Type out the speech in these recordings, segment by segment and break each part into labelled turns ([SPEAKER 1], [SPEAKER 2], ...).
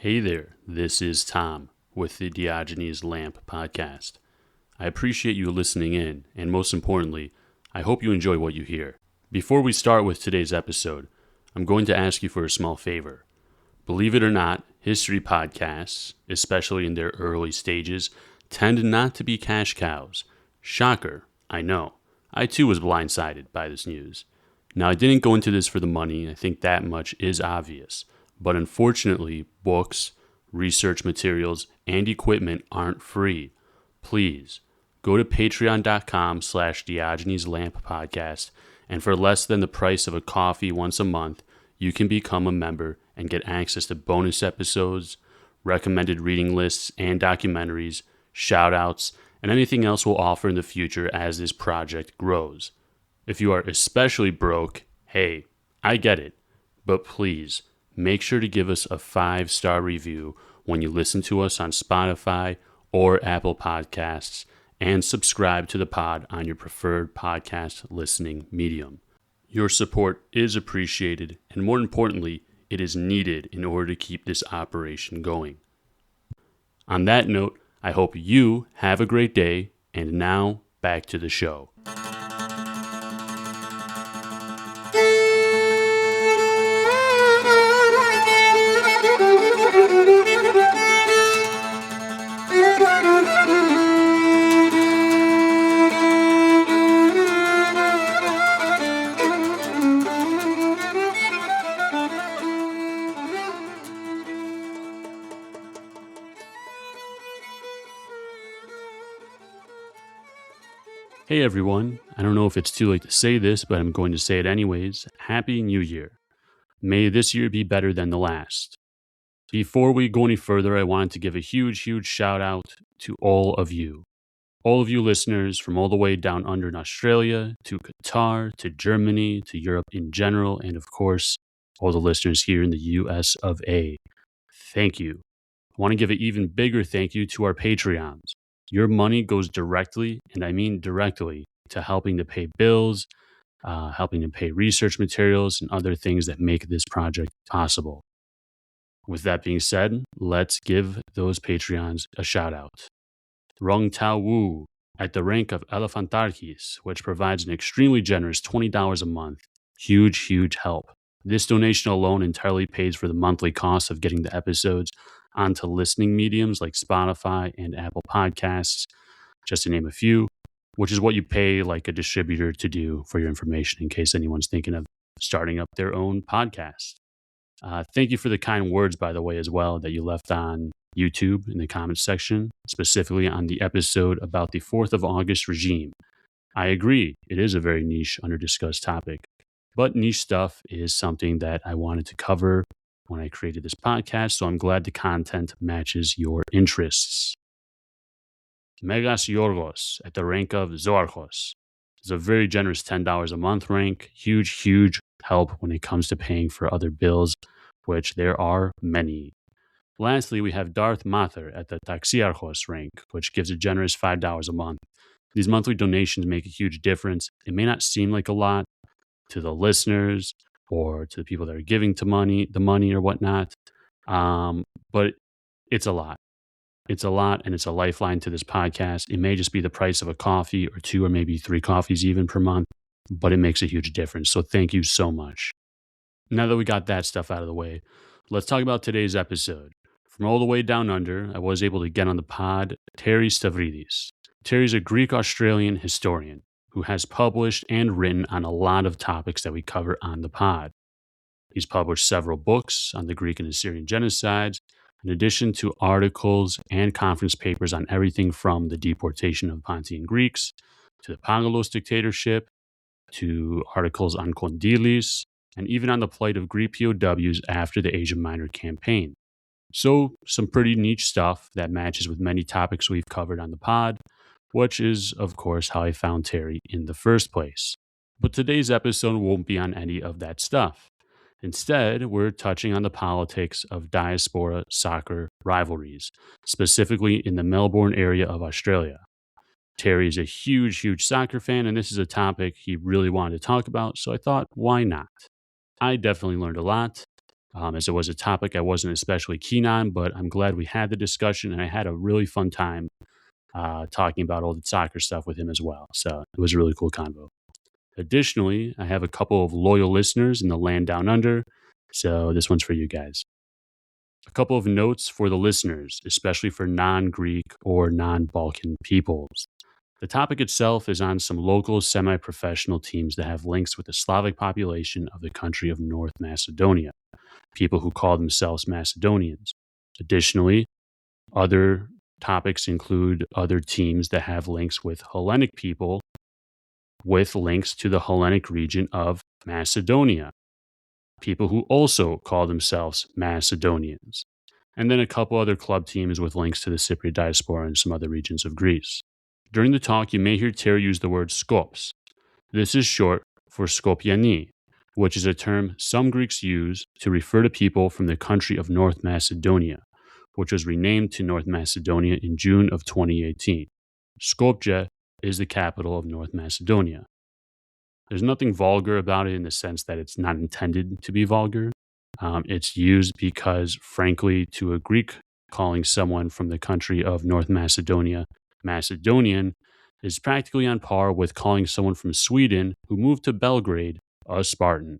[SPEAKER 1] Hey there, this is Tom with the Diogenes Lamp podcast. I appreciate you listening in, and most importantly, I hope you enjoy what you hear. Before we start with today's episode, I'm going to ask you for a small favor. Believe it or not, history podcasts, especially in their early stages, tend not to be cash cows. Shocker, I know. I too was blindsided by this news. Now, I didn't go into this for the money, I think that much is obvious. But unfortunately, books, research materials, and equipment aren't free. Please, go to patreon.com/Diogenes Lamp Podcast, and for less than the price of a coffee once a month, you can become a member and get access to bonus episodes, recommended reading lists and documentaries, shout-outs, and anything else we'll offer in the future as this project grows. If you are especially broke, hey, I get it, but please, make sure to give us a 5-star review when you listen to us on Spotify or Apple Podcasts, and subscribe to the pod on your preferred podcast listening medium. Your support is appreciated, and more importantly, it is needed in order to keep this operation going. On that note, I hope you have a great day, and now back to the show. Hey everyone, I don't know if it's too late to say this, but I'm going to say it anyways. Happy New Year. May this year be better than the last. Before we go any further, I wanted to give a huge shout out to all of you listeners from all the way down under in Australia, to Qatar, to Germany, to Europe in general, and of course, all the listeners here in the US of A. Thank you. I want to give an even bigger thank you to our Patreons. Your money goes directly, and I mean directly, to helping to pay bills, helping to pay research materials, and other things that make this project possible. With that being said, let's give those Patreons a shout out. Rong Tao Wu at the rank of Elephantarchis, which provides an extremely generous $20 a month. Huge help. This donation alone entirely pays for the monthly cost of getting the episodes onto listening mediums like Spotify and Apple Podcasts, just to name a few, which is what you pay like a distributor to do for your information in case anyone's thinking of starting up their own podcast. Thank you for the kind words, by the way, as well, that you left on YouTube in the comments section, specifically on the episode about the 4th of August regime. I agree, it is a very niche, under-discussed topic, but niche stuff is something that I wanted to cover when I created this podcast, so I'm glad the content matches your interests. Megas Yorgos at the rank of Zoarchos is a very generous $10 a month rank. Huge help when it comes to paying for other bills, which there are many. Lastly, we have Darth Mather at the Taxiarchos rank, which gives a generous $5 a month. These monthly donations make a huge difference. It may not seem like a lot to the listeners or to the people that are giving the money or whatnot, but it's a lot. It's a lot, and it's a lifeline to this podcast. It may just be the price of a coffee or 2 or maybe 3 coffees even per month, but it makes a huge difference. So thank you so much. Now that we got that stuff out of the way, let's talk about today's episode. From all the way down under, I was able to get on the pod Terry Stravridis. Terry's a Greek Australian historian who has published and written on a lot of topics that we cover on the pod. He's published several books on the Greek and Assyrian genocides, in addition to articles and conference papers on everything from the Deportation of Pontian Greeks to the Pangalos Dictatorship, to articles on Kondylis, and even on the plight of Greek POWs after the Asia Minor campaign. So, some pretty niche stuff that matches with many topics we've covered on the pod, which is, of course, how I found Terry in the first place. But today's episode won't be on any of that stuff. Instead, we're touching on the politics of Diaspora Soccer rivalries, specifically in the Melbourne area of Australia. Terry is a huge soccer fan, and this is a topic he really wanted to talk about, so I thought, why not? I definitely learned a lot. as it was a topic I wasn't especially keen on, but I'm glad we had the discussion, and I had a really fun time talking about all the soccer stuff with him as well. So it was a really cool convo. Additionally, I have a couple of loyal listeners in the land down under, so this one's for you guys. A couple of notes for the listeners, especially for non Greek or non Balkan peoples. The topic itself is on some local semi professional teams that have links with the Slavic population of the country of North Macedonia, people who call themselves Macedonians. Additionally, other topics include other teams that have links with Hellenic people with links to the Hellenic region of Macedonia, people who also call themselves Macedonians, and then a couple other club teams with links to the Cypriot diaspora and some other regions of Greece. During the talk, you may hear Terry use the word skops. This is short for Skopiani, which is a term some Greeks use to refer to people from the country of North Macedonia, which was renamed to North Macedonia in June of 2018. Skopje is the capital of North Macedonia. There's nothing vulgar about it in the sense that it's not intended to be vulgar. It's used because, frankly, to a Greek, calling someone from the country of North Macedonia Macedonian is practically on par with calling someone from Sweden who moved to Belgrade a Spartan.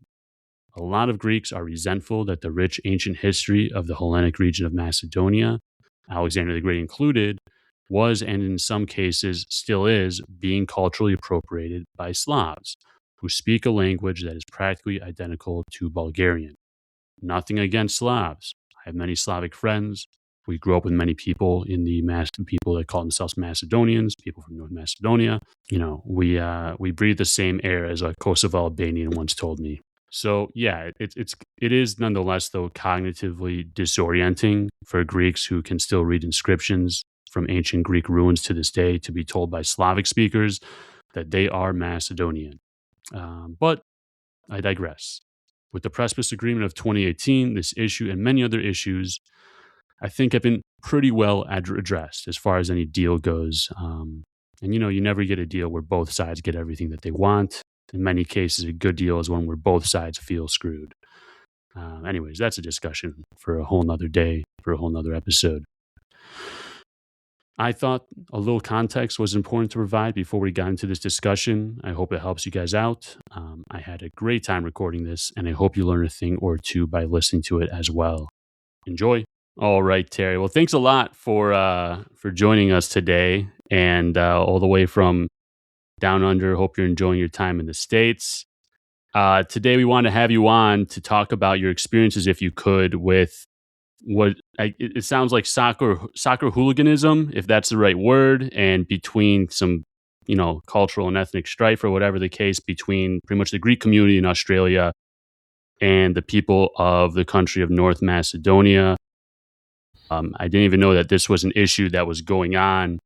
[SPEAKER 1] A lot of Greeks are resentful that the rich ancient history of the Hellenic region of Macedonia, Alexander the Great included, was and in some cases still is being culturally appropriated by Slavs who speak a language that is practically identical to Bulgarian. Nothing against Slavs. I have many Slavic friends. We grew up with many people in the people that call themselves Macedonians, people from North Macedonia. You know, we breathe the same air, as a Kosovo Albanian once told me. So yeah, it is nonetheless though cognitively disorienting for Greeks who can still read inscriptions from ancient Greek ruins to this day to be told by Slavic speakers that they are Macedonian. But I digress. With the Precipice Agreement of 2018, this issue and many other issues, I think, have been pretty well addressed as far as any deal goes. And, you know, you never get a deal where both sides get everything that they want. In many cases, a good deal is one where both sides feel screwed. Anyways, that's a discussion for a whole nother day, for a whole nother episode. I thought a little context was important to provide before we got into this discussion. I hope it helps you guys out. I had a great time recording this, and I hope you learn a thing or two by listening to it as well. Enjoy. All right, Terry. Well, thanks a lot for joining us today, and all the way from down under. Hope you're enjoying your time in the States. Today, we want to have you on to talk about your experiences, if you could, with it sounds like soccer hooliganism, if that's the right word, and between some, you know, cultural and ethnic strife or whatever the case between pretty much the Greek community in Australia and the people of the country of North Macedonia. I didn't even know that this was an issue that was going on.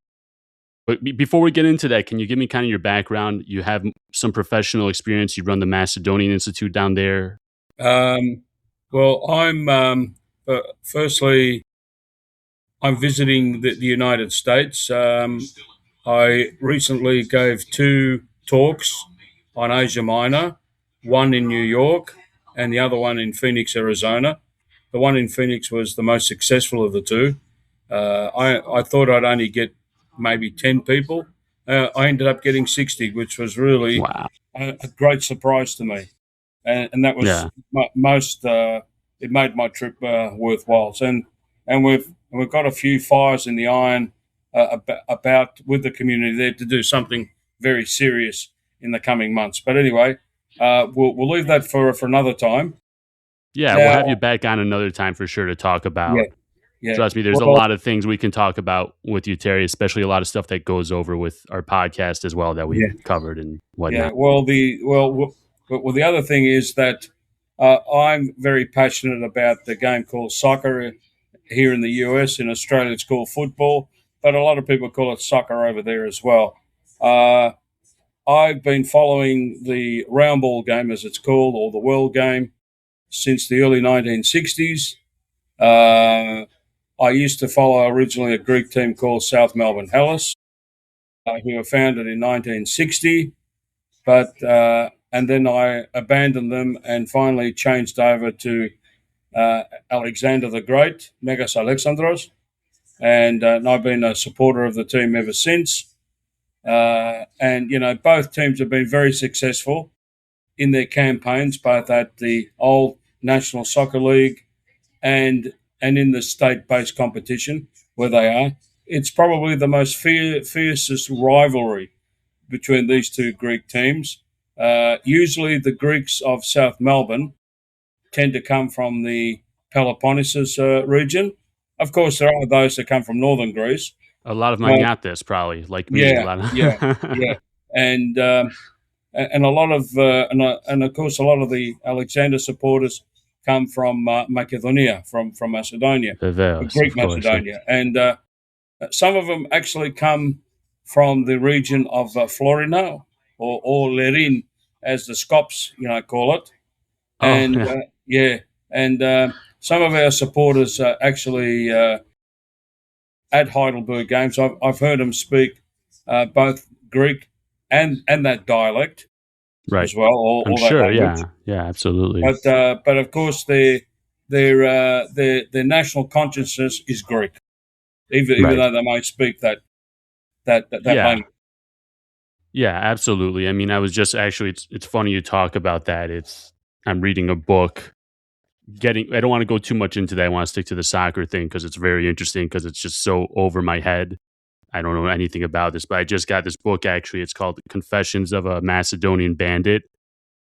[SPEAKER 1] But before we get into that, can you give me kind of your background? You have some professional experience. You run the Macedonian Institute down there.
[SPEAKER 2] Well, firstly, I'm visiting the United States. I recently gave 2 talks on Asia Minor, one in New York and the other one in Phoenix, Arizona. The one in Phoenix was the most successful of the 2. I thought I'd only get maybe 10 people. I ended up getting 60, which was really a great surprise to me. And that was it made my trip worthwhile. And we've got a few fires in the iron about with the community there to do something very serious in the coming months. But anyway, we'll leave that for another time.
[SPEAKER 1] Yeah, we'll have you back on another time for sure to talk about. Yeah. Trust me, there's a lot of things we can talk about with you, Terry, especially a lot of stuff that goes over with our podcast as well that we've covered and whatnot.
[SPEAKER 2] Yeah. Well, the other thing is that I'm very passionate about the game called soccer here in the US. In Australia, it's called football, but a lot of people call it soccer over there as well. I've been following the round ball game, as it's called, or the world game, since the early 1960s. I used to follow originally a Greek team called South Melbourne Hellas, who were founded in 1960, and then I abandoned them and finally changed over to Alexander the Great, Megas Alexandros, and I've been a supporter of the team ever since. And both teams have been very successful in their campaigns, both at the old National Soccer League and in the state-based competition where they are. It's probably the most fiercest rivalry between these two Greek teams. Usually the Greeks of South Melbourne tend to come from the Peloponnesus region. Of course, there are those that come from northern Greece.
[SPEAKER 1] A lot of
[SPEAKER 2] But
[SPEAKER 1] Magnates, probably, like me. A
[SPEAKER 2] yeah,
[SPEAKER 1] lot of
[SPEAKER 2] yeah, and a lot of and of course a lot of the Alexander supporters come from Macedonia, from Macedonia,
[SPEAKER 1] Vivels,
[SPEAKER 2] Greek
[SPEAKER 1] of course. Yeah.
[SPEAKER 2] Macedonia, and some of them actually come from the region of Florina or Lerin, as the Scops call it,
[SPEAKER 1] Oh,
[SPEAKER 2] and
[SPEAKER 1] yeah.
[SPEAKER 2] and some of our supporters actually at Heidelberg games. I've heard them speak both Greek and that dialect
[SPEAKER 1] Right.
[SPEAKER 2] as well,
[SPEAKER 1] I'm
[SPEAKER 2] or that
[SPEAKER 1] sure.
[SPEAKER 2] language.
[SPEAKER 1] Yeah, absolutely.
[SPEAKER 2] But of course their national consciousness is Greek, even
[SPEAKER 1] Right.
[SPEAKER 2] though they may speak that
[SPEAKER 1] Yeah.
[SPEAKER 2] language.
[SPEAKER 1] Yeah, absolutely. I mean, I was just actually, it's funny you talk about that. I'm reading a book. I don't want to go too much into that. I want to stick to the soccer thing because it's very interesting because it's just so over my head. I don't know anything about this, but I just got this book actually. It's called Confessions of a Macedonian Bandit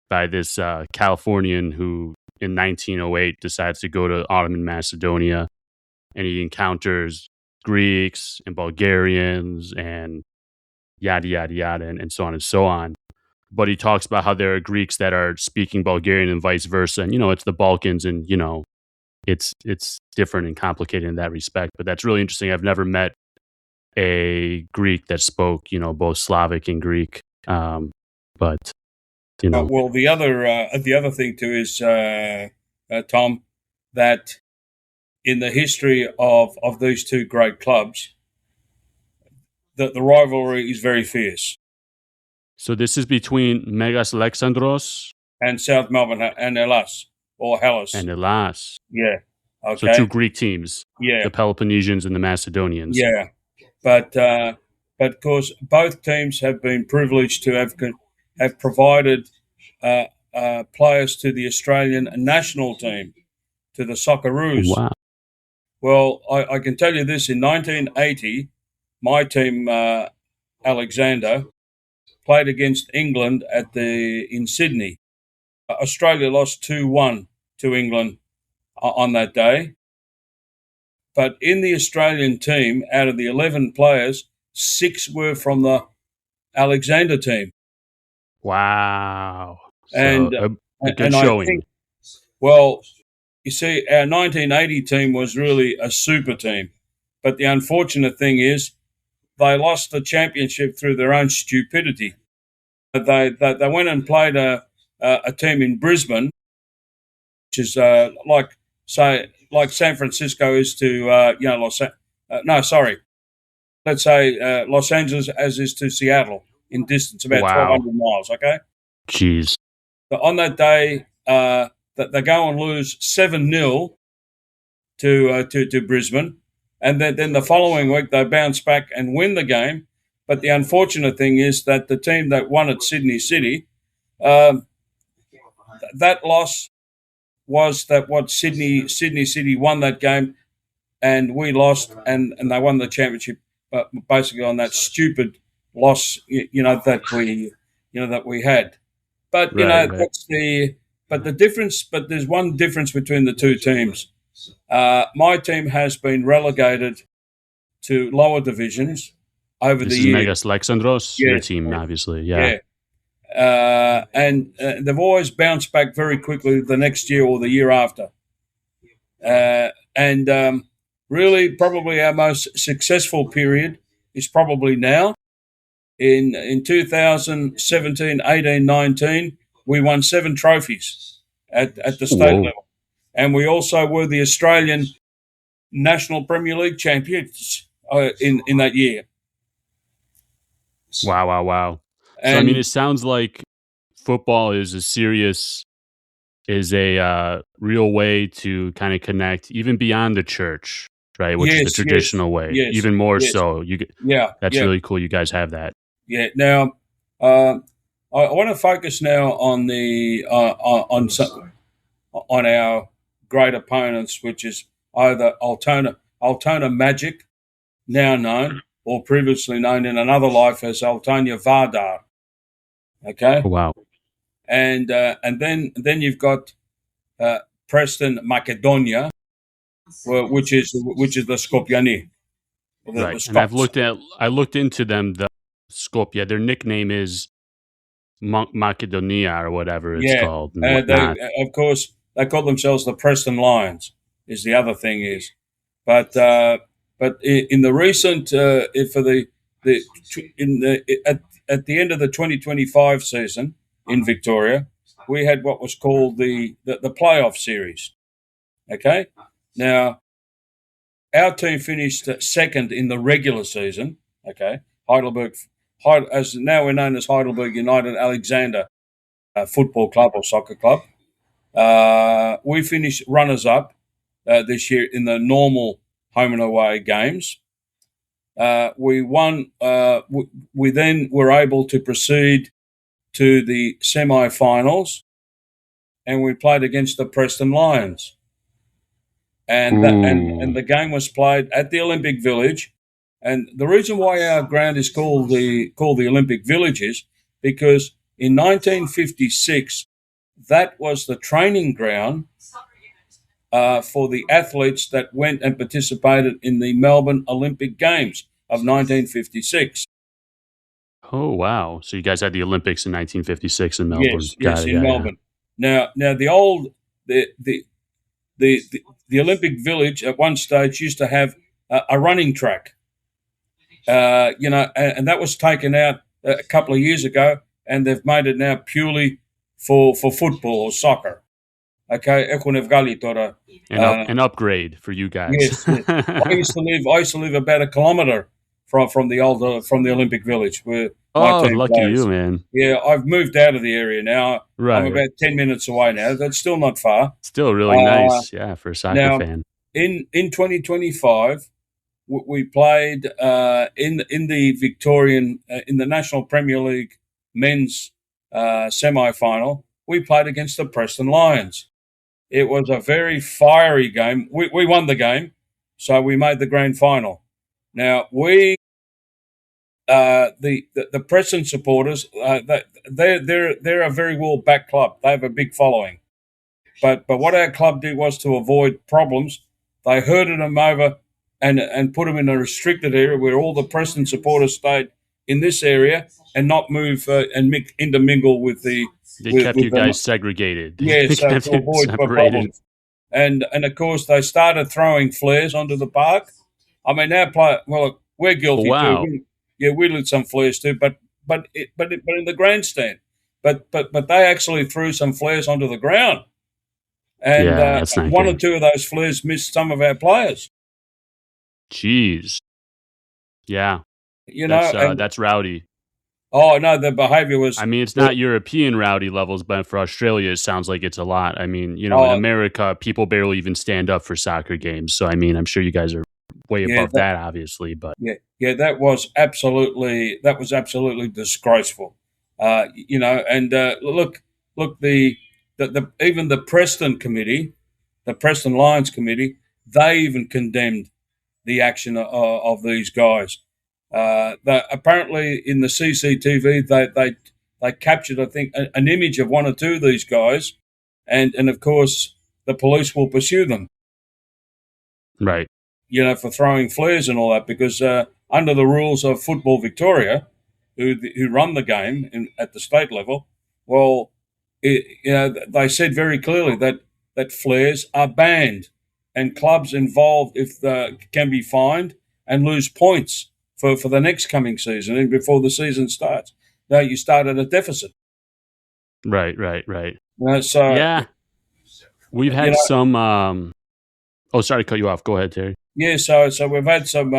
[SPEAKER 1] by this Californian who in 1908 decides to go to Ottoman Macedonia, and he encounters Greeks and Bulgarians and yada, yada, yada, and so on and so on. But he talks about how there are Greeks that are speaking Bulgarian and vice versa. And, it's the Balkans and, it's different and complicated in that respect. But that's really interesting. I've never met a Greek that spoke, both Slavic and Greek. But,
[SPEAKER 2] Well, the other thing too is Tom, that in the history of these two great clubs, that the rivalry is very fierce.
[SPEAKER 1] So this is between Megas Alexandros
[SPEAKER 2] And South Melbourne and Hellas or Hellas.
[SPEAKER 1] and Hellas.
[SPEAKER 2] Yeah. Okay.
[SPEAKER 1] So two Greek teams,
[SPEAKER 2] Yeah.
[SPEAKER 1] the Peloponnesians and the Macedonians.
[SPEAKER 2] Yeah. But of course, both teams have been privileged to have provided players to the Australian national team, to the Socceroos.
[SPEAKER 1] Wow.
[SPEAKER 2] Well, I can tell you this: in 1980, my team, Alexander, played against England in Sydney. Australia lost 2-1 to England on that day. But in the Australian team, out of the 11 players, 6 were from the Alexander team.
[SPEAKER 1] Wow. So
[SPEAKER 2] And
[SPEAKER 1] a good
[SPEAKER 2] and
[SPEAKER 1] showing.
[SPEAKER 2] I think, well, you see, our 1980 team was really a super team. But the unfortunate thing is they lost the championship through their own stupidity. They went and played a team in Brisbane, which is like San Francisco is to let's say Los Angeles as is to Seattle in distance, about
[SPEAKER 1] Wow.
[SPEAKER 2] 1,200 miles. Okay.
[SPEAKER 1] Jeez.
[SPEAKER 2] So on that day, that they go and lose 7-0 to Brisbane, and then the following week they bounce back and win the game. But the unfortunate thing is that the team that won at Sydney City, that loss was that what Sydney City won that game, and we lost, and they won the championship, but basically on that stupid loss, that we had. But
[SPEAKER 1] Right.
[SPEAKER 2] that's the difference. But there's one difference between the two teams. My team has been relegated to lower divisions over
[SPEAKER 1] This
[SPEAKER 2] the
[SPEAKER 1] is
[SPEAKER 2] years.
[SPEAKER 1] Megas Alexandros,
[SPEAKER 2] Yeah.
[SPEAKER 1] your team, obviously. Yeah.
[SPEAKER 2] And they've always bounced back very quickly the next year or the year after. And really, probably our most successful period is probably now. In 2017, 18, 19, we won 7 trophies at the state level. And we also were the Australian National Premier League champions in that year.
[SPEAKER 1] Wow. So,
[SPEAKER 2] And
[SPEAKER 1] it sounds like football is a serious is a real way to kind of connect even beyond the church, right? Which is the
[SPEAKER 2] Yes, yes,
[SPEAKER 1] traditional way,
[SPEAKER 2] yes,
[SPEAKER 1] even more
[SPEAKER 2] yes.
[SPEAKER 1] so.
[SPEAKER 2] Yeah,
[SPEAKER 1] That's
[SPEAKER 2] yeah,
[SPEAKER 1] really cool. You guys have that.
[SPEAKER 2] yeah. Now, uh, I want to focus now on the on our great opponents, which is either Altona Magic, now known or previously known in another life as Altona Vardar.
[SPEAKER 1] Oh,
[SPEAKER 2] Okay,
[SPEAKER 1] wow.
[SPEAKER 2] and then you've got uh, Preston Macedonia, which is the Skopjani, the
[SPEAKER 1] Right. And
[SPEAKER 2] Scots.
[SPEAKER 1] I looked into them, the Skopje. Their nickname is Macedonia or whatever it's
[SPEAKER 2] Yeah,
[SPEAKER 1] called and
[SPEAKER 2] they
[SPEAKER 1] whatnot.
[SPEAKER 2] of course they call themselves the Preston Lions. Is the other thing is, but in the recent for the in the at the end of the 2025 season in Victoria, we had what was called the playoff series. Okay, now our team finished second in the regular season. Okay, Heidelberg, as now we're known as Heidelberg United Alexander Football Club or Soccer Club. We finished runners up this year in the normal home and away games. We won. We then were able to proceed to the semi-finals, and we played against the Preston Lions. And
[SPEAKER 1] Ooh.
[SPEAKER 2] the game was played at the Olympic Village. And the reason why our ground is called the Olympic Village is because in 1956 that was the training ground for the athletes that went and participated in the Melbourne Olympic Games of 1956.
[SPEAKER 1] Oh, wow. So you guys had the Olympics in 1956 in Melbourne.
[SPEAKER 2] Yes,
[SPEAKER 1] Got
[SPEAKER 2] yes,
[SPEAKER 1] it.
[SPEAKER 2] in
[SPEAKER 1] Yeah, yeah.
[SPEAKER 2] Melbourne. Now the old the the the Olympic Village at one stage used to have a running track, and that was taken out a couple of years ago, and they've made it now purely for football or soccer. Okay, uh,
[SPEAKER 1] An upgrade for you guys.
[SPEAKER 2] yes, yes. I used to live about a kilometre from the Olympic Village where my
[SPEAKER 1] Oh,
[SPEAKER 2] team
[SPEAKER 1] lucky you,
[SPEAKER 2] plays.
[SPEAKER 1] man.
[SPEAKER 2] Yeah, I've moved out of the area now. I'm
[SPEAKER 1] Right.
[SPEAKER 2] about 10 minutes away now. That's still not far.
[SPEAKER 1] Still really
[SPEAKER 2] Uh,
[SPEAKER 1] nice. Yeah, for a soccer
[SPEAKER 2] Now
[SPEAKER 1] fan.
[SPEAKER 2] in 2025, we played in the Victorian in the National Premier League men's semi final. We played against the Preston Lions. It was a very fiery game. We won the game, so we made the grand final. Now the Preston supporters, they're a very well backed club. They have a big following. But what our club did was to avoid problems. They herded them over and put them in a restricted area where all the Preston supporters stayed in this area and not move and intermingle with the
[SPEAKER 1] They kept you
[SPEAKER 2] with them.
[SPEAKER 1] guys segregated.
[SPEAKER 2] Yeah,
[SPEAKER 1] They
[SPEAKER 2] so
[SPEAKER 1] kept
[SPEAKER 2] to
[SPEAKER 1] you
[SPEAKER 2] avoid
[SPEAKER 1] separated.
[SPEAKER 2] problems. And of course they started throwing flares onto the park. I mean, our play. Well, we're
[SPEAKER 1] Oh,
[SPEAKER 2] guilty too.
[SPEAKER 1] wow.
[SPEAKER 2] We lit some flares too, but in the grandstand. But they actually threw some flares onto the ground, and
[SPEAKER 1] Yeah, that's not
[SPEAKER 2] one or
[SPEAKER 1] good.
[SPEAKER 2] two of those flares missed some of our players.
[SPEAKER 1] Jeez. Yeah,
[SPEAKER 2] And
[SPEAKER 1] that's rowdy.
[SPEAKER 2] oh no, the behaviour
[SPEAKER 1] I
[SPEAKER 2] was.
[SPEAKER 1] mean, it's not European rowdy levels, but for Australia, it sounds like it's a lot. I mean, in
[SPEAKER 2] Oh
[SPEAKER 1] America, people barely even stand up for soccer games. So, I mean, I'm sure you guys are way
[SPEAKER 2] yeah,
[SPEAKER 1] above that, obviously. But
[SPEAKER 2] yeah, that was absolutely disgraceful. And look, the even the Preston committee, the Preston Lions committee, they even condemned the action of these guys. Apparently, in the CCTV, they captured, I think, an image of one or two of these guys, and of course, the police will pursue them,
[SPEAKER 1] right,
[SPEAKER 2] for throwing flares and all that, because under the rules of Football Victoria, who run the game at the state level, well, they said very clearly that flares are banned, and clubs involved if can be fined and lose points for the next coming season and before the season starts. Now you start at a deficit.
[SPEAKER 1] right.
[SPEAKER 2] So
[SPEAKER 1] Yeah, we've
[SPEAKER 2] you
[SPEAKER 1] had
[SPEAKER 2] know,
[SPEAKER 1] some. Oh, sorry to cut you off. Go ahead, Terry.
[SPEAKER 2] yeah. So we've had some.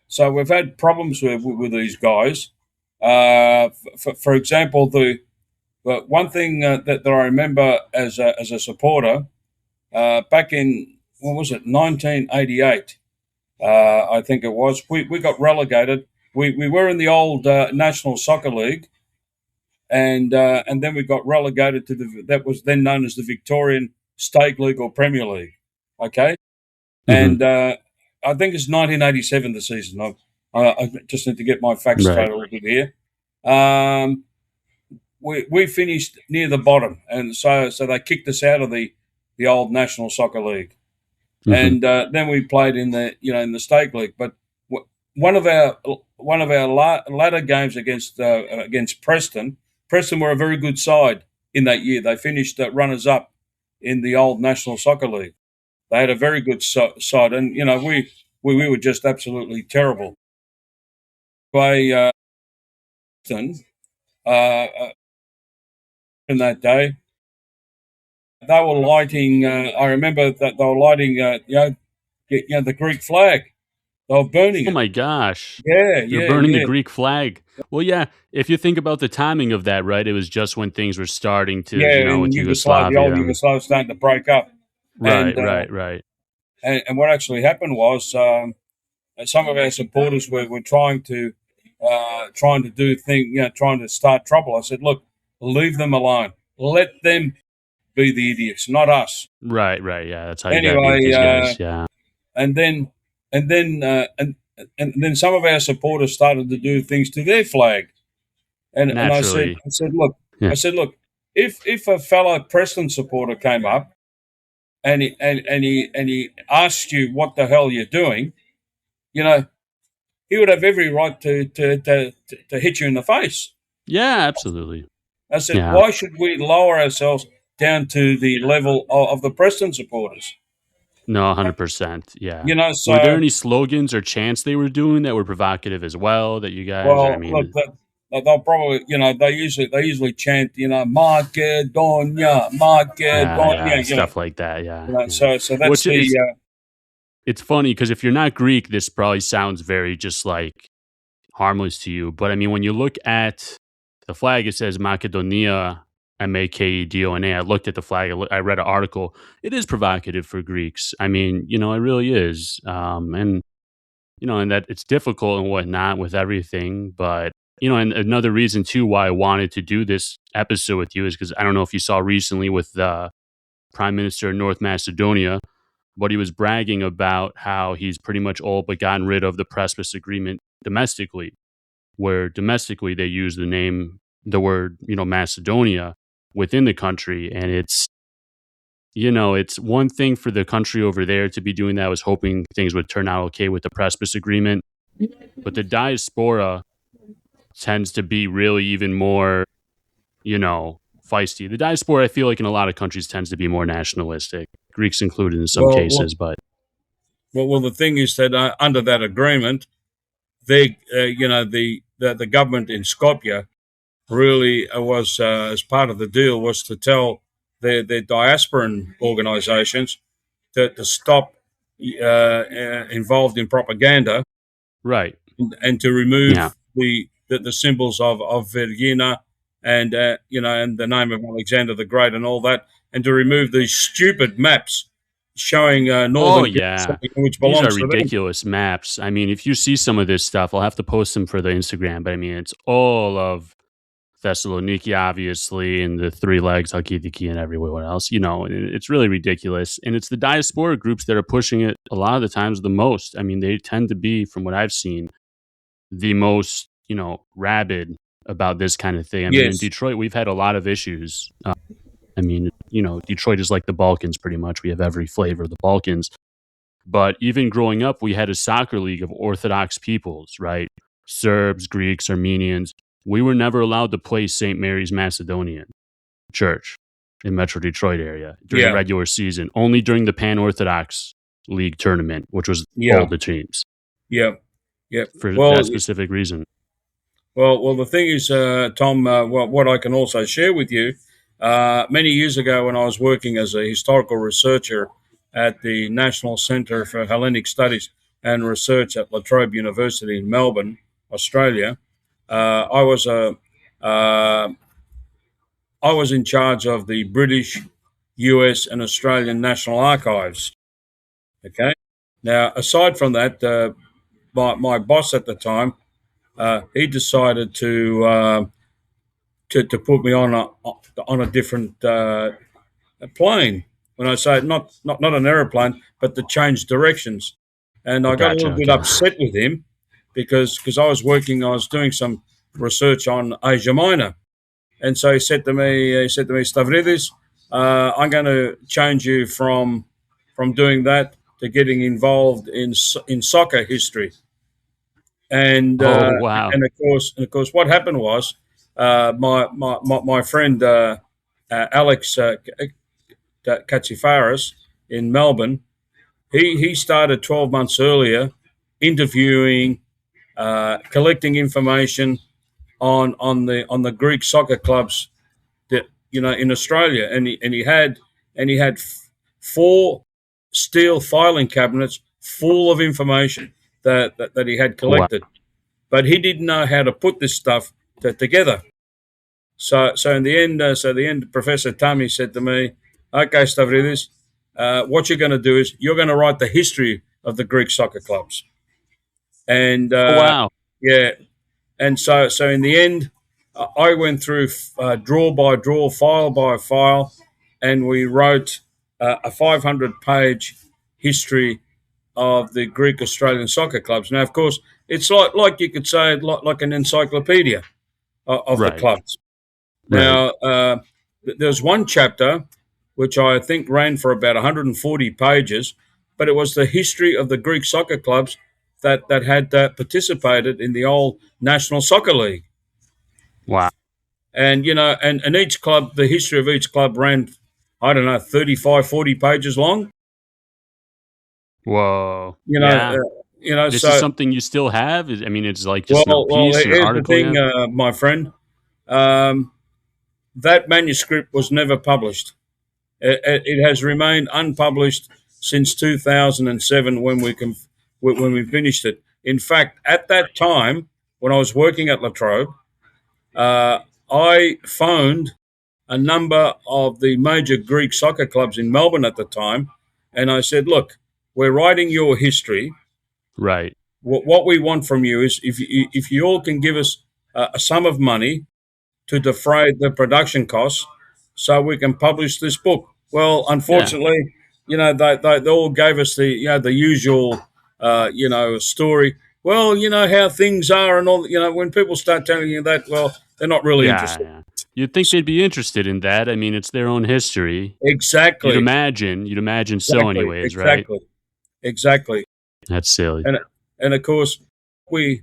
[SPEAKER 2] So we've had problems with these guys. For example, But one thing that I remember as a supporter back in, what was it, 1988, I think it was, we got relegated. We were in the old National Soccer League, and then we got relegated to that was then known as the Victorian State League or Premier League. Okay,
[SPEAKER 1] Hmm.
[SPEAKER 2] and I think it's 1987 the season. I just need to get my facts
[SPEAKER 1] Right.
[SPEAKER 2] straight a little bit here. Um, we finished near the bottom, and so they kicked us out of the old National Soccer League,
[SPEAKER 1] Hmm.
[SPEAKER 2] and then we played in the in the state league. But one of our latter games against Preston. Preston were a very good side in that year. They finished runners up in the old National Soccer League. They had a very good side, and we were just absolutely terrible. By Preston, in that day, they were lighting. I remember that they were lighting. The Greek flag. They were burning
[SPEAKER 1] Oh
[SPEAKER 2] it.
[SPEAKER 1] my gosh.
[SPEAKER 2] Yeah,
[SPEAKER 1] They're
[SPEAKER 2] yeah,
[SPEAKER 1] burning the
[SPEAKER 2] yeah,
[SPEAKER 1] Greek flag. Well, yeah, if you think about the timing of that, right? It was just when things were starting to,
[SPEAKER 2] yeah. In
[SPEAKER 1] with
[SPEAKER 2] Yugoslavia, the old
[SPEAKER 1] Yugoslavia.
[SPEAKER 2] Yugoslavia was starting to break up,
[SPEAKER 1] Right,
[SPEAKER 2] and
[SPEAKER 1] right, right.
[SPEAKER 2] what actually happened was some of our supporters were trying to do things, trying to start trouble. I said, look, leave them alone. Let them be the idiots, not us.
[SPEAKER 1] Right, right. Yeah, that's how you got to be with
[SPEAKER 2] Anyway,
[SPEAKER 1] these guys. Yeah.
[SPEAKER 2] and then and then and then some of our supporters started to do things to their flag, and
[SPEAKER 1] Naturally. Yeah.
[SPEAKER 2] I said, look, if a fellow Preston supporter came up and he asked you what the hell you're doing, you know, he would have every right to hit you in the face.
[SPEAKER 1] Yeah, absolutely.
[SPEAKER 2] I said,
[SPEAKER 1] Yeah.
[SPEAKER 2] why should we lower ourselves down to the level of the Preston supporters?
[SPEAKER 1] No, 100%. Yeah. Were there
[SPEAKER 2] So,
[SPEAKER 1] any slogans or chants they were doing that were provocative as well that you guys, or I
[SPEAKER 2] well, look,
[SPEAKER 1] mean,
[SPEAKER 2] they'll probably, they usually chant, Macedonia,
[SPEAKER 1] yeah, yeah,
[SPEAKER 2] Macedonia,
[SPEAKER 1] stuff like that. Yeah, yeah.
[SPEAKER 2] so that's
[SPEAKER 1] Which
[SPEAKER 2] the,
[SPEAKER 1] is, it's funny because if you're not Greek, this probably sounds very just like harmless to you. But I mean, when you look at the flag, it says Macedonia, Makedona. I looked at the flag. I read an article. It is provocative for Greeks. I mean, it really is. And that it's difficult and whatnot with everything. But and another reason too why I wanted to do this episode with you is because I don't know if you saw recently with the Prime Minister of North Macedonia, but he was bragging about how he's pretty much all but gotten rid of the Prespis Agreement domestically, where domestically they use the word, Macedonia within the country. And it's one thing for the country over there to be doing that. I was hoping things would turn out okay with the Prespis Agreement, but the diaspora tends to be really even more, feisty. The diaspora, I feel like in a lot of countries tends to be more nationalistic, Greeks included in some
[SPEAKER 2] well, well,
[SPEAKER 1] cases, but
[SPEAKER 2] the thing is that under that agreement, they, the government in Skopje really was, as part of the deal, was to tell their diasporan organisations to stop involved in propaganda
[SPEAKER 1] right.
[SPEAKER 2] and to
[SPEAKER 1] Yeah.
[SPEAKER 2] remove the symbols of Virginia and and the name of Alexander the Great and all that, and to remove these stupid maps showing
[SPEAKER 1] Oh
[SPEAKER 2] northern Greece,
[SPEAKER 1] yeah.
[SPEAKER 2] which
[SPEAKER 1] These are
[SPEAKER 2] belongs to them.
[SPEAKER 1] ridiculous maps. I mean, if you see some of this stuff, I'll have to post them for the Instagram, but I mean, it's all of Thessaloniki, obviously, and the three legs, Halkidiki, and everywhere else. And it's really ridiculous. And it's the diaspora groups that are pushing it a lot of the times the most. I mean, they tend to be, from what I've seen, the most, rabid about this kind of thing. I mean, in
[SPEAKER 2] Yes,
[SPEAKER 1] Detroit, we've had a lot of issues. I mean, Detroit is like the Balkans pretty much. We have every flavor of the Balkans. But even growing up, we had a soccer league of Orthodox peoples, right? Serbs, Greeks, Armenians. We were never allowed to play St. Mary's Macedonian Church in Metro Detroit area during the
[SPEAKER 2] yeah,
[SPEAKER 1] regular season, only during the Pan Orthodox League tournament, which was all
[SPEAKER 2] yeah,
[SPEAKER 1] the teams
[SPEAKER 2] yeah, yeah.
[SPEAKER 1] for
[SPEAKER 2] Well,
[SPEAKER 1] that specific reason.
[SPEAKER 2] well. The thing is, Tom, what I can also share with you, many years ago when I was working as a historical researcher at the National Centre for Hellenic Studies and Research at La Trobe University in Melbourne, Australia, I was a I was in charge of the British, US, and Australian National Archives. Okay. Now, aside from that, my boss at the time, he decided to put me on a different plane. When I say not an aeroplane, but to change directions, and I got a
[SPEAKER 1] Gotcha.
[SPEAKER 2] little bit
[SPEAKER 1] Okay.
[SPEAKER 2] upset with him because I was doing some research on Asia Minor, and so he said to me, Stavridis, I'm going to change you from doing that to getting involved in soccer history. And
[SPEAKER 1] Oh, wow.
[SPEAKER 2] of course, what happened was my friend Alex Katsifaris in Melbourne. He started 12 months earlier, interviewing, collecting information on the Greek soccer clubs that in Australia, and he had four steel filing cabinets full of information that he had
[SPEAKER 1] Wow.
[SPEAKER 2] collected, but he didn't know how to put this stuff together. So in the end, Professor Tami said to me, "Okay, Stavridis, what you're going to do is you're going to write the history of the Greek soccer clubs." And
[SPEAKER 1] Oh, wow.
[SPEAKER 2] yeah, and so in the end, I went through drawer by drawer, file by file, and we wrote a 500-page history of the Greek Australian soccer clubs. Now, of course, it's like you could say like an encyclopedia of the
[SPEAKER 1] Right.
[SPEAKER 2] clubs.
[SPEAKER 1] Right.
[SPEAKER 2] Now, there's one chapter which I think ran for about 140 pages, but it was the history of the Greek soccer clubs that had participated in the old National Soccer League.
[SPEAKER 1] Wow.
[SPEAKER 2] And, and each club, the history of each club ran, I don't know, 35, 40 pages long.
[SPEAKER 1] Whoa.
[SPEAKER 2] You know,
[SPEAKER 1] Yeah. This is
[SPEAKER 2] so,
[SPEAKER 1] something you still have? I mean, it's like just a
[SPEAKER 2] well,
[SPEAKER 1] piece, an
[SPEAKER 2] here's the
[SPEAKER 1] article you
[SPEAKER 2] thing,
[SPEAKER 1] have?
[SPEAKER 2] my friend. Um, that manuscript was never published. It has remained unpublished since 2007 when we finished it. In fact, at that time, when I was working at La Trobe, uh, I phoned a number of the major Greek soccer clubs in Melbourne at the time, and I said, "Look, we're writing your history.
[SPEAKER 1] Right.
[SPEAKER 2] What we want from you is if you all can give us a sum of money to defray the production costs so we can publish this book." Well,
[SPEAKER 1] Yeah.
[SPEAKER 2] unfortunately, they all gave us the usual, story. Well, you know how things are and all, when people start telling you that, well, they're not really
[SPEAKER 1] Yeah,
[SPEAKER 2] interested.
[SPEAKER 1] yeah. You'd think they'd be interested in that. I mean, it's their own history.
[SPEAKER 2] Exactly,
[SPEAKER 1] You'd imagine so anyways, right?
[SPEAKER 2] exactly, exactly.
[SPEAKER 1] That's silly.
[SPEAKER 2] And of course, we,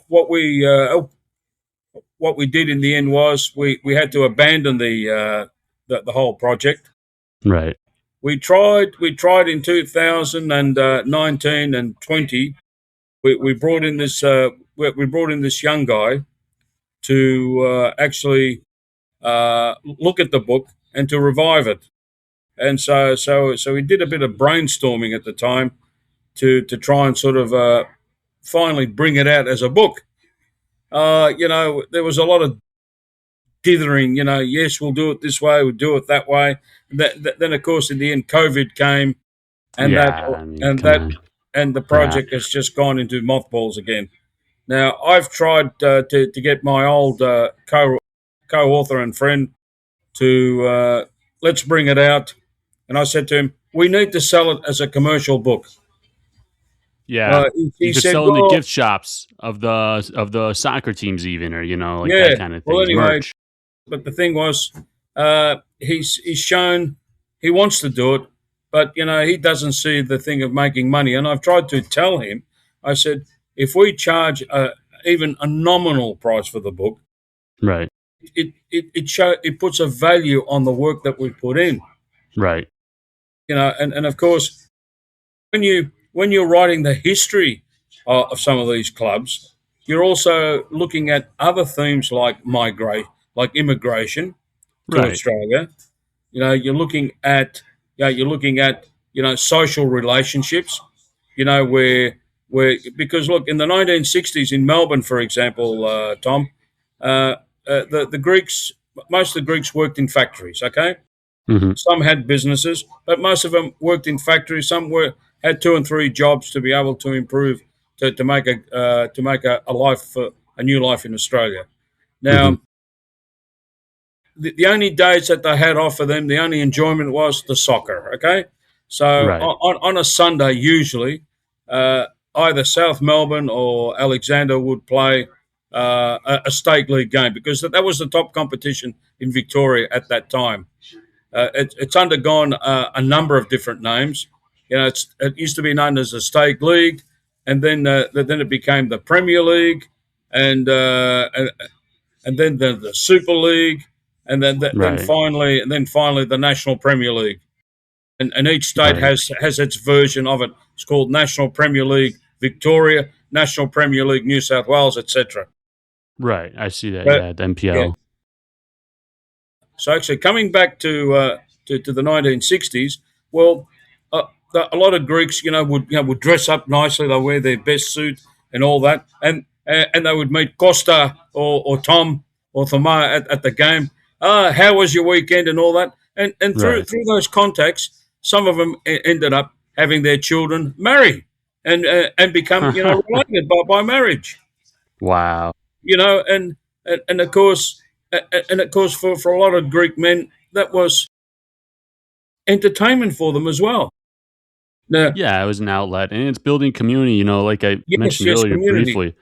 [SPEAKER 2] what we, what we did in the end was we had to abandon the whole project.
[SPEAKER 1] Right.
[SPEAKER 2] We tried in 2019 and 20. We brought in this young guy to actually look at the book and to revive it. And so we did a bit of brainstorming at the time to try and sort of finally bring it out as a book. There was a lot of dithering. Yes, we'll do it this way, we'll do it that way. Then, of course, in the end, COVID came, and that
[SPEAKER 1] Yeah, I mean,
[SPEAKER 2] and
[SPEAKER 1] come
[SPEAKER 2] that
[SPEAKER 1] on.
[SPEAKER 2] and the
[SPEAKER 1] Yeah.
[SPEAKER 2] project has just gone into mothballs again. Now, I've tried to get my old co-author and friend to let's bring it out, and I said to him, we need to sell it as a commercial book.
[SPEAKER 1] Yeah. You
[SPEAKER 2] He
[SPEAKER 1] could
[SPEAKER 2] said,
[SPEAKER 1] sell in the
[SPEAKER 2] well,
[SPEAKER 1] gift shops of the soccer teams even, or like
[SPEAKER 2] yeah.
[SPEAKER 1] that kind of thing
[SPEAKER 2] Well,
[SPEAKER 1] as
[SPEAKER 2] anyway,
[SPEAKER 1] merch.
[SPEAKER 2] but the thing was, he's shown he wants to do it, but he doesn't see the thing of making money. And I've tried to tell him. I said, if we charge even a nominal price for the book,
[SPEAKER 1] Right.
[SPEAKER 2] it puts a value on the work that we put in.
[SPEAKER 1] Right.
[SPEAKER 2] And of course, when you're writing the history of some of these clubs, you're also looking at other themes like immigration to
[SPEAKER 1] Right.
[SPEAKER 2] Australia. You're looking at social relationships. Where because look, in the 1960s in Melbourne, for example, Tom, the Greeks, most of the Greeks worked in factories. Okay,
[SPEAKER 1] Hmm.
[SPEAKER 2] some had businesses, but most of them worked in factories. Some had 2 and 3 jobs to be able to improve to make a life a new life in Australia.
[SPEAKER 1] Hmm.
[SPEAKER 2] Now, the only days that they had off for them, the only enjoyment was the soccer. Okay, so
[SPEAKER 1] Right.
[SPEAKER 2] on a Sunday, usually, either South Melbourne or Alexander would play a state league game because that was the top competition in Victoria at that time. It's undergone a number of different names. You know, it used to be known as the State League, and then it became the Premier League, and and then the Super League, and
[SPEAKER 1] Right.
[SPEAKER 2] then finally the National Premier League. And each state
[SPEAKER 1] Right.
[SPEAKER 2] has its version of it. It's called National Premier League Victoria, National Premier League New South Wales, etc.
[SPEAKER 1] Right. I see that.
[SPEAKER 2] But
[SPEAKER 1] Yeah. The
[SPEAKER 2] yeah,
[SPEAKER 1] MPL.
[SPEAKER 2] so actually, coming back to the 1960s, well, a lot of Greeks, would dress up nicely. They wear their best suit and all that, and they would meet Costa or Tom or Thoma at the game. How was your weekend and all that? And through
[SPEAKER 1] Right.
[SPEAKER 2] through those contacts, some of them ended up having their children marry and become related by marriage.
[SPEAKER 1] Wow.
[SPEAKER 2] You know, and of course for a lot of Greek men that was entertainment for them as well. Now,
[SPEAKER 1] Yeah, it was an outlet, and it's building community. Like I
[SPEAKER 2] yes,
[SPEAKER 1] mentioned
[SPEAKER 2] yes,
[SPEAKER 1] earlier
[SPEAKER 2] community.
[SPEAKER 1] briefly.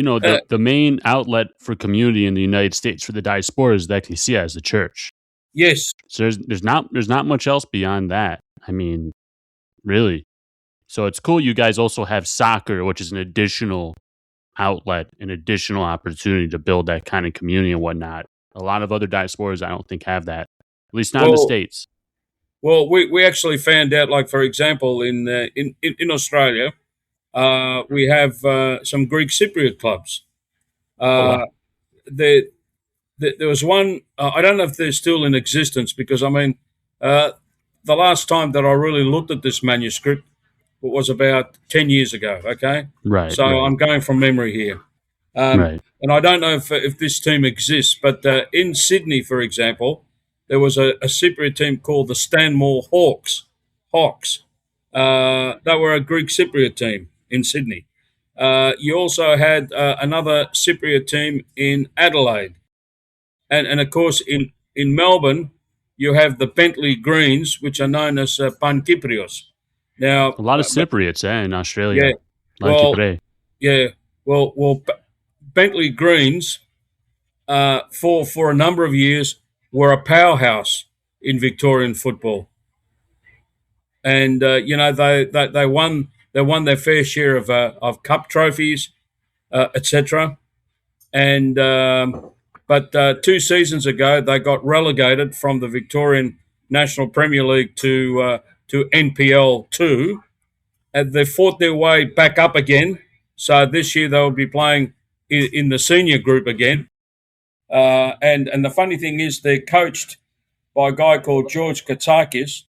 [SPEAKER 2] Uh,
[SPEAKER 1] The main outlet for community in the United States for the diaspora is the ecclesia, as the church.
[SPEAKER 2] yes.
[SPEAKER 1] So there's not much else beyond that. I mean, really. So it's cool you guys also have soccer, which is an additional outlet, an additional opportunity to build that kind of community and whatnot. A lot of other diasporas I don't think have that. At least not in the
[SPEAKER 2] Well,
[SPEAKER 1] States.
[SPEAKER 2] we actually found out, like for example, in Australia, we have some Greek Cypriot clubs.
[SPEAKER 1] Oh wow.
[SPEAKER 2] Uh, there, there was one. I don't know if they're still in existence because I mean, uh, the last time that I really looked at this manuscript was about 10 years ago. Okay,
[SPEAKER 1] Right,
[SPEAKER 2] so
[SPEAKER 1] right,
[SPEAKER 2] I'm going from memory here.
[SPEAKER 1] right.
[SPEAKER 2] And I don't know if this team exists, but in Sydney, for example, there was a Cypriot team called the Stanmore Hawks. Hawks. They were a Greek Cypriot team in Sydney. You also had another Cypriot team in Adelaide. And of course, in Melbourne, you have the Bentley Greens, which are known as Pankyprios. Now,
[SPEAKER 1] A lot of Cypriots, in
[SPEAKER 2] yeah,
[SPEAKER 1] Australia. A lot of
[SPEAKER 2] well,
[SPEAKER 1] Kipre.
[SPEAKER 2] yeah, Bentley Greens for a number of years were a powerhouse in Victorian football, and they won their fair share of cup trophies, etc. And but 2 seasons ago they got relegated from the Victorian National Premier League to NPL two, and they fought their way back up again. So this year they'll be playing in the senior group again. And the funny thing is, they're coached by a guy called George Katsakis,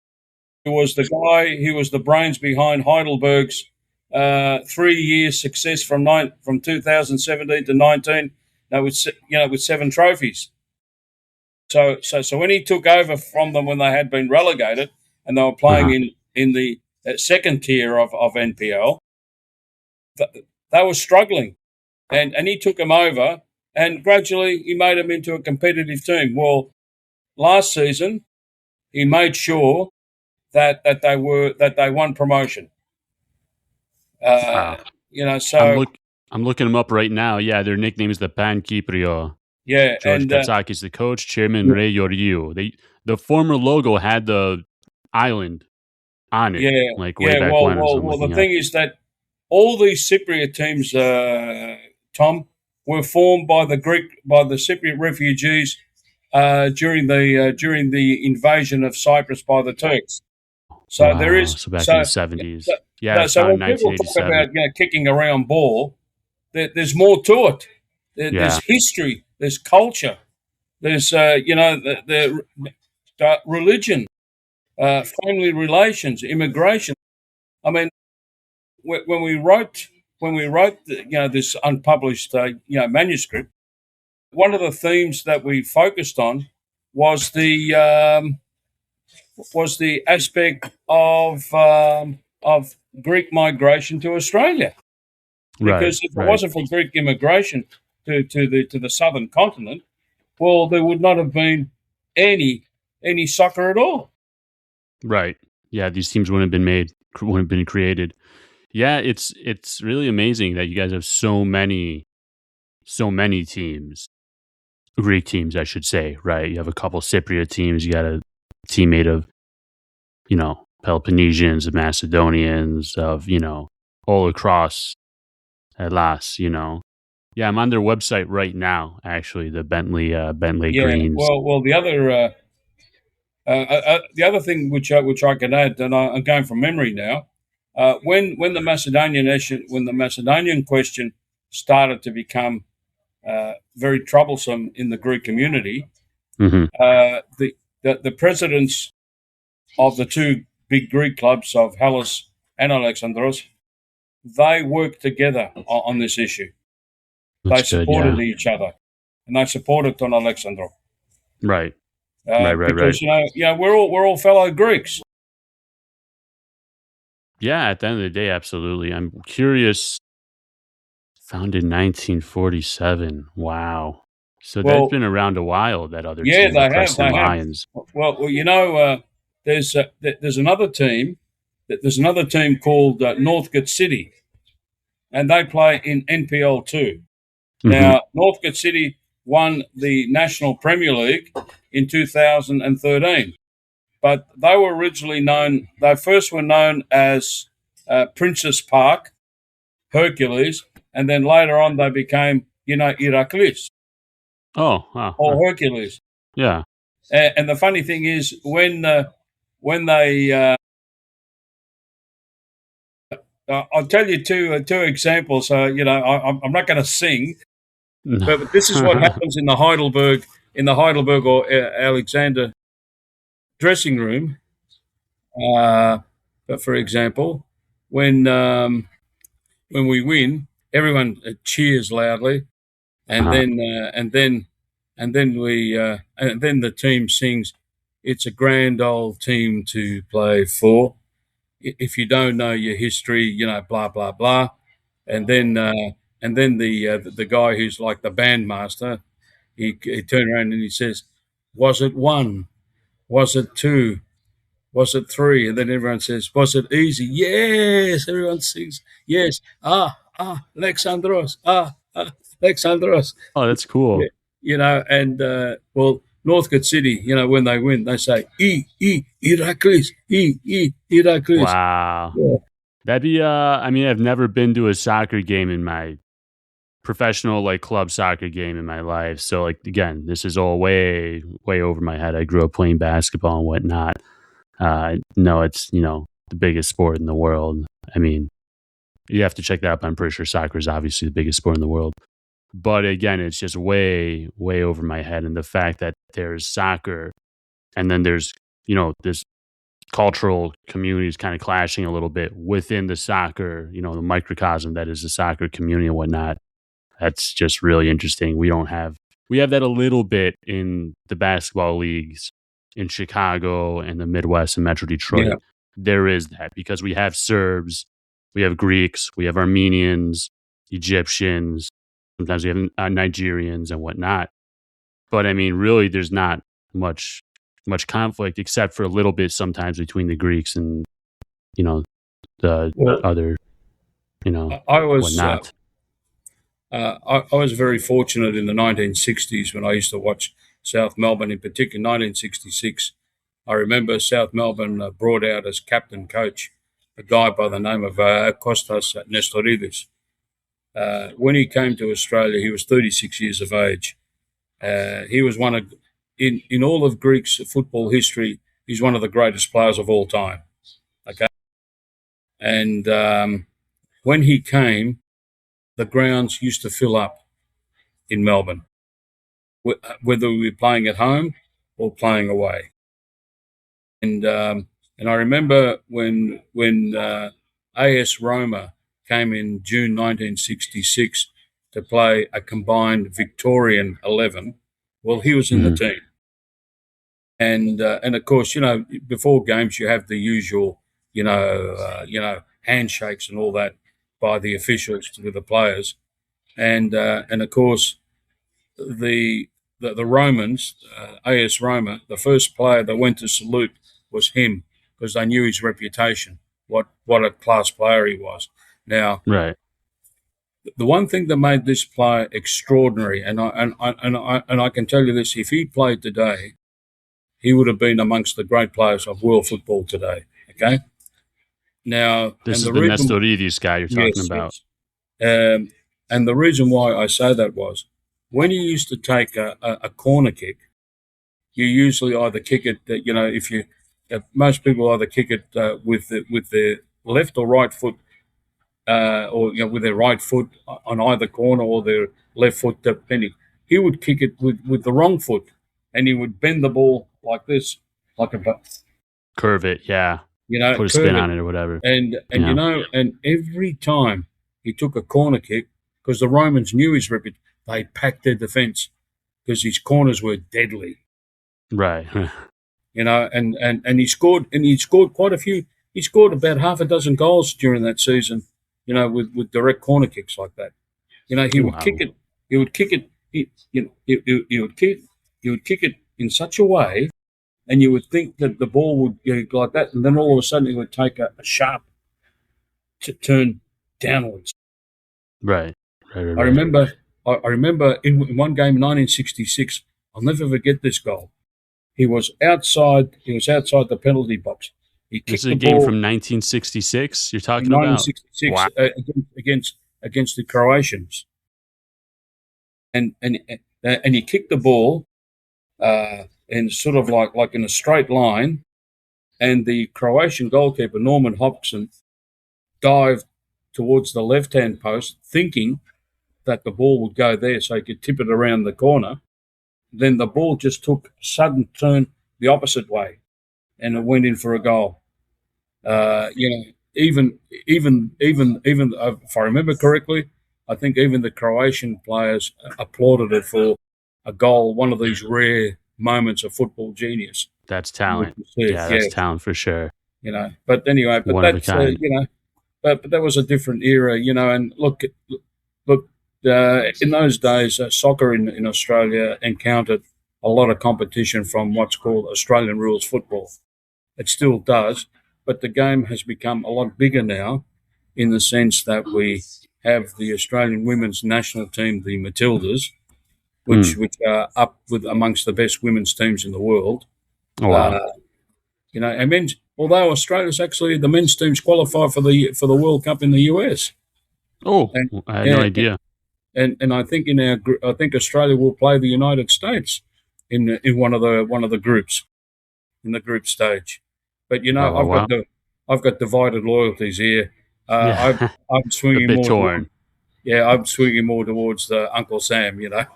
[SPEAKER 2] who was the guy who was the brains behind Heidelberg's 3 year success from 2017 to 19. With 7 trophies. So when he took over from them when they had been relegated and they were playing
[SPEAKER 1] Uh-huh.
[SPEAKER 2] in the second tier of NPL, they were struggling, and he took them over, and gradually he made them into a competitive team. Well, last season he made sure that they won promotion. Uh,
[SPEAKER 1] Wow. I'm
[SPEAKER 2] so
[SPEAKER 1] look I'm looking them up right now. Yeah, their nickname is the Pan Kiprio.
[SPEAKER 2] yeah,
[SPEAKER 1] George Katsakis is the coach, chairman Ray Yoriu. The former logo had the island on it,
[SPEAKER 2] yeah,
[SPEAKER 1] like way
[SPEAKER 2] yeah.
[SPEAKER 1] back
[SPEAKER 2] Well,
[SPEAKER 1] when, as
[SPEAKER 2] well,
[SPEAKER 1] I'm
[SPEAKER 2] well. The
[SPEAKER 1] looking at.
[SPEAKER 2] thing is that all these Cypriot teams, Tom, were formed by the Cypriot refugees during the invasion of Cyprus by the Turks. So there
[SPEAKER 1] Wow.
[SPEAKER 2] is
[SPEAKER 1] So back in the
[SPEAKER 2] so
[SPEAKER 1] 70s. Yeah,
[SPEAKER 2] so,
[SPEAKER 1] it's
[SPEAKER 2] so
[SPEAKER 1] found in
[SPEAKER 2] when people talk
[SPEAKER 1] 1987.
[SPEAKER 2] about kicking around ball, there's more to it. There's
[SPEAKER 1] Yeah.
[SPEAKER 2] history, there's culture, there's the religion, family relations, immigration. I mean, when we wrote this unpublished manuscript, one of the themes that we focused on was the aspect of Greek migration to Australia.
[SPEAKER 1] Right,
[SPEAKER 2] Because if it
[SPEAKER 1] right,
[SPEAKER 2] wasn't for Greek immigration to the southern continent, well, there would not have been any soccer at all.
[SPEAKER 1] right. Yeah, these teams wouldn't have been created. Yeah, it's really amazing that you guys have so many teams, Greek teams, I should say. Right, you have a couple Cypriot teams. You got a team made of Peloponnesians, of Macedonians, of all across Hellas. Yeah, I'm on their website right now. Actually, the Bentley
[SPEAKER 2] Yeah.
[SPEAKER 1] Greens.
[SPEAKER 2] Well, the other thing which I can add, and I'm going from memory now, when the Macedonian question started to become very troublesome in the Greek community,
[SPEAKER 1] Hmm.
[SPEAKER 2] The presidents of the two big Greek clubs of Hellas and Alexandros, they worked together on this issue. They
[SPEAKER 1] That's good.
[SPEAKER 2] supported
[SPEAKER 1] Yeah.
[SPEAKER 2] each other, and they supported Don Alexandros
[SPEAKER 1] Right. Right. Right. Right.
[SPEAKER 2] because we're all fellow Greeks.
[SPEAKER 1] Yeah. At the end of the day, absolutely. I'm curious. Founded 1947. Wow. So they've
[SPEAKER 2] Well,
[SPEAKER 1] been around a while. That other
[SPEAKER 2] yeah,
[SPEAKER 1] team, the
[SPEAKER 2] they have.
[SPEAKER 1] Preston
[SPEAKER 2] They have.
[SPEAKER 1] Lions.
[SPEAKER 2] Well, there's another team. There's another team called Northcote City, and they play in NPL two.
[SPEAKER 1] Hmm.
[SPEAKER 2] Now, Northcote City won the National Premier League in 2013, but they were originally known. They first were known as Princess Park, Hercules, and then later on they became, Iraklis
[SPEAKER 1] Oh. Wow. Huh.
[SPEAKER 2] or Hercules.
[SPEAKER 1] Yeah.
[SPEAKER 2] And the funny thing is, when they, I'll tell you two examples. I'm not going to sing, but this is what happens in the Heidelberg or Alexander dressing room. But for example, when we win, everyone cheers loudly, and
[SPEAKER 1] Uh-huh.
[SPEAKER 2] then and then the team sings, "It's a grand old team to play for. If you don't know your history, blah blah blah." And then the guy who's like the bandmaster, he turned around and he says, "Was it one? Was it two? Was it three?" And then everyone says, "Was it easy?" Yes, everyone sings, "Yes." Alexandros, Alexandros.
[SPEAKER 1] Oh, that's cool.
[SPEAKER 2] Yeah, and Northcote City, when they win, they say, Iraklis, Iraklis.
[SPEAKER 1] Wow.
[SPEAKER 2] Yeah.
[SPEAKER 1] That'd be. I mean, I've never been to a soccer game in my professional club soccer game in my life. So again, this is all way over my head. I grew up playing basketball and whatnot. No, it's the biggest sport in the world. I mean, you have to check that out. But I'm pretty sure soccer is obviously the biggest sport in the world. But again, it's just way over my head. And the fact that there's soccer and then there's, this cultural communities kind of clashing a little bit within the soccer, the microcosm that is the soccer community and whatnot. That's just really interesting. We have that a little bit in the basketball leagues in Chicago and the Midwest and Metro
[SPEAKER 2] Yeah.
[SPEAKER 1] Detroit. There is that because we have Serbs, we have Greeks, we have Armenians, Egyptians, sometimes we have Nigerians and whatnot. But I mean, really, there's not much conflict except for a little bit sometimes between the Greeks and the
[SPEAKER 2] Well,
[SPEAKER 1] other
[SPEAKER 2] I was
[SPEAKER 1] whatnot.
[SPEAKER 2] I was very fortunate in the 1960s when I used to watch South Melbourne, in particular 1966. I remember South Melbourne brought out as captain coach a guy by the name of Kostas Nestoridis. When he came to Australia, he was 36 years of age. He was one of, in all of Greek's football history, he's one of the greatest players of all time. Okay, and when he came, the grounds used to fill up in Melbourne, whether we were playing at home or playing away. And I remember when AS Roma came in June 1966 to play a combined Victorian 11. Well, he was in the team. And of course, before games, you have the usual, handshakes and all that by the officials with the players. And of course, the Romans, AS Roma, the first player that went to salute was him because they knew his reputation, what a class player he was. Now,
[SPEAKER 1] right.
[SPEAKER 2] The one thing that made this player extraordinary, and I can tell you this: if he played today, he would have been amongst the great players of world football today. Okay. Now,
[SPEAKER 1] this is the Nestoridis guy you're talking about.
[SPEAKER 2] Yes. And the reason why I say that was when you used to take a corner kick, you usually either kick it. Most people either kick it with their left or right foot. Or with their right foot on either corner or their left foot, depending. He would kick it with the wrong foot, and he would bend the ball like this, like a
[SPEAKER 1] curve it, yeah. Put a spin on it or whatever.
[SPEAKER 2] And and every time he took a corner kick, because the Romans knew his reputation, they packed their defense because his corners were deadly.
[SPEAKER 1] Right.
[SPEAKER 2] And he scored quite a few. He scored about half a dozen goals during that season. With direct corner kicks like that. He would kick it. He would kick it. He would kick it in such a way, and you would think that the ball would go like that, and then all of a sudden he would take a sharp turn downwards.
[SPEAKER 1] Right.
[SPEAKER 2] I remember in one game, 1966. I'll never forget this goal. He was outside the penalty box.
[SPEAKER 1] This is a game from 1966 you're talking about?
[SPEAKER 2] 1966 against the Croatians. And he kicked the ball in sort of like in a straight line, and the Croatian goalkeeper, Norman Hobson, dived towards the left-hand post, thinking that the ball would go there so he could tip it around the corner. Then the ball just took a sudden turn the opposite way, and it went in for a goal. Even if I remember correctly, I think even the Croatian players applauded it for a goal, one of these rare moments of football genius.
[SPEAKER 1] That's talent. That's talent for sure.
[SPEAKER 2] But anyway, but that's but that was a different era, and look, in those days, soccer in Australia encountered a lot of competition from what's called Australian rules football. It still does. But the game has become a lot bigger now in the sense that we have the Australian women's national team, the Matildas, which are up with amongst the best women's teams in the world.
[SPEAKER 1] Oh, wow.
[SPEAKER 2] And although Australia's actually the men's teams qualify for the World Cup in the US.
[SPEAKER 1] Oh, I had no idea.
[SPEAKER 2] And I think I think Australia will play the United States in one of the groups, in the group stage. But I've got divided loyalties here. I'm swinging
[SPEAKER 1] a bit torn.
[SPEAKER 2] I'm swinging more towards the Uncle Sam.
[SPEAKER 1] I'm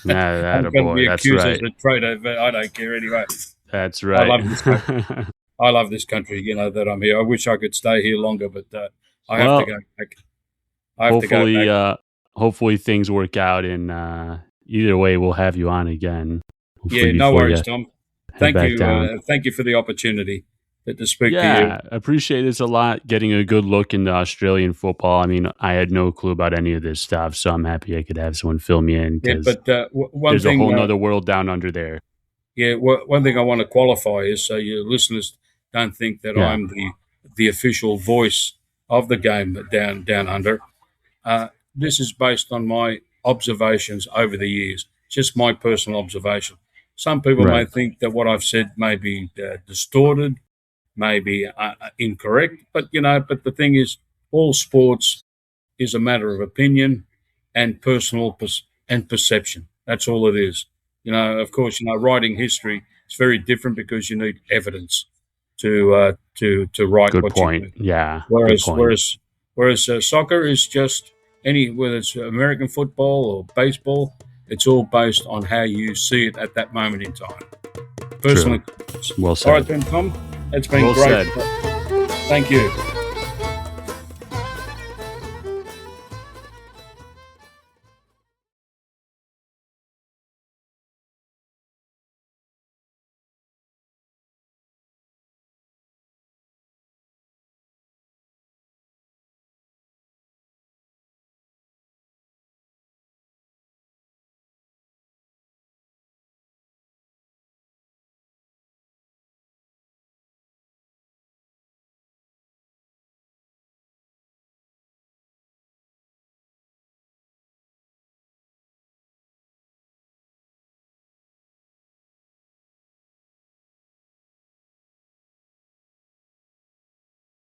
[SPEAKER 1] going to be accused as a
[SPEAKER 2] traitor, but I don't care anyway.
[SPEAKER 1] That's right.
[SPEAKER 2] I love this country. That I'm here. I wish I could stay here longer, but I have to go back.
[SPEAKER 1] Hopefully things work out, and either way, we'll have you on again.
[SPEAKER 2] No worries, Tom. Thank you. Thank you for the opportunity to speak to you.
[SPEAKER 1] Yeah, I appreciate this a lot, getting a good look into Australian football. I mean, I had no clue about any of this stuff, so I'm happy I could have someone fill me in.
[SPEAKER 2] Yeah, but
[SPEAKER 1] there's a whole other world down under there.
[SPEAKER 2] Yeah, one thing I want to qualify is so your listeners don't think that I'm the official voice of the game down under. This is based on my observations over the years, just my personal observation. Some people may think that what I've said may be distorted, may be incorrect, but but the thing is, all sports is a matter of opinion and personal and perception. That's all it is. Of course, writing history is very different because you need evidence to write.
[SPEAKER 1] Good
[SPEAKER 2] what
[SPEAKER 1] point.
[SPEAKER 2] you do.
[SPEAKER 1] Yeah.
[SPEAKER 2] Whereas soccer is just whether it's American football or baseball, it's all based on how you see it at that moment in time. Personally.
[SPEAKER 1] Well said.
[SPEAKER 2] All right then, Tom. It's been great. Thank you.